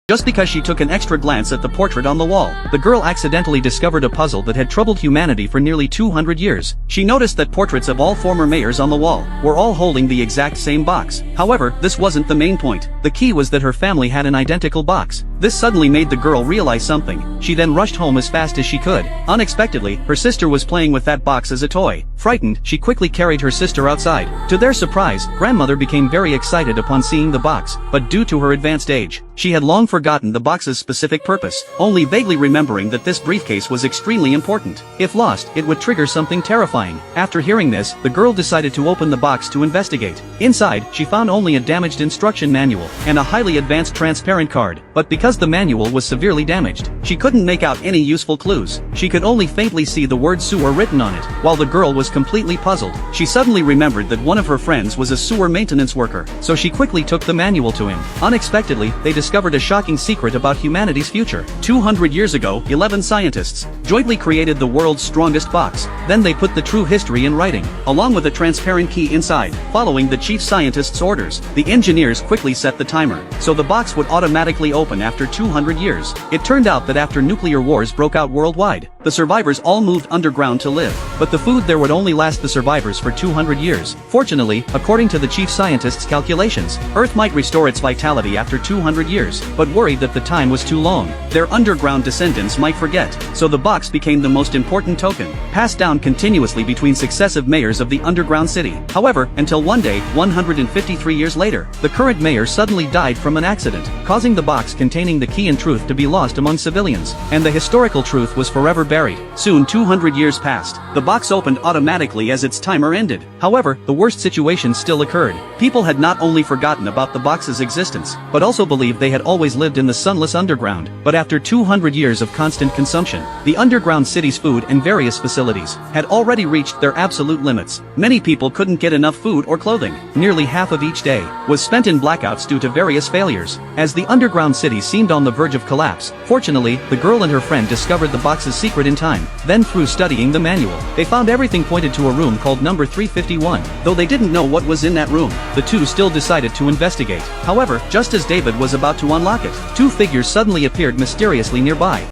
Just because she took an extra glance at the portrait on the wall, the girl accidentally discovered a puzzle that had troubled humanity for nearly 200 years. She noticed that portraits of all former mayors on the wall were all holding the exact same box. However, this wasn't the main point. The key was that her family had an identical box. This suddenly made the girl realize something. She then rushed home as fast as she could. Unexpectedly, her sister was playing with that box as a toy. Frightened, she quickly carried her sister outside. To their surprise, grandmother became very excited upon seeing the box, but due to her advanced age, she had long forgotten the box's specific purpose, only vaguely remembering that this briefcase was extremely important. If lost, it would trigger something terrifying. After hearing this, the girl decided to open the box to investigate. Inside, she found only a damaged instruction manual and a highly advanced transparent card, but because the manual was severely damaged, she couldn't make out any useful clues. She could only faintly see the word sewer written on it. While the girl was completely puzzled, she suddenly remembered that one of her friends was a sewer maintenance worker, so she quickly took the manual to him. Unexpectedly, they discovered a shocking secret about humanity's future. 200 years ago, 11 scientists jointly created the world's strongest box. Then they put the true history in writing, along with a transparent key inside. Following the chief scientist's orders, the engineers quickly set the timer, so the box would automatically open after 200 years. It turned out that after nuclear wars broke out worldwide, the survivors all moved underground to live, but the food there would only last the survivors for 200 years. Fortunately, according to the chief scientist's calculations, Earth might restore its vitality after 200 years, but worried that the time was too long, their underground descendants might forget, so the box became the most important token, passed down continuously between successive mayors of the underground city. However, until one day, 153 years later, the current mayor suddenly died from an accident, causing the box containing the key and truth to be lost among civilians, and the historical truth was forever buried. Soon 200 years passed. The box opened automatically as its timer ended. However, the worst situation still occurred. People had not only forgotten about the box's existence, but also believed they had always lived in the sunless underground. But after 200 years of constant consumption, the underground city's food and various facilities had already reached their absolute limits. Many people couldn't get enough food or clothing. Nearly half of each day was spent in blackouts due to various failures. As the underground city seemed on the verge of collapse, fortunately, the girl and her friend discovered the box's secret in time. Then through studying the manual, they found everything pointed to a room called number 351. Though they didn't know what was in that room, the two still decided to investigate. However, just as David was about to unlock it, two figures suddenly appeared mysteriously nearby.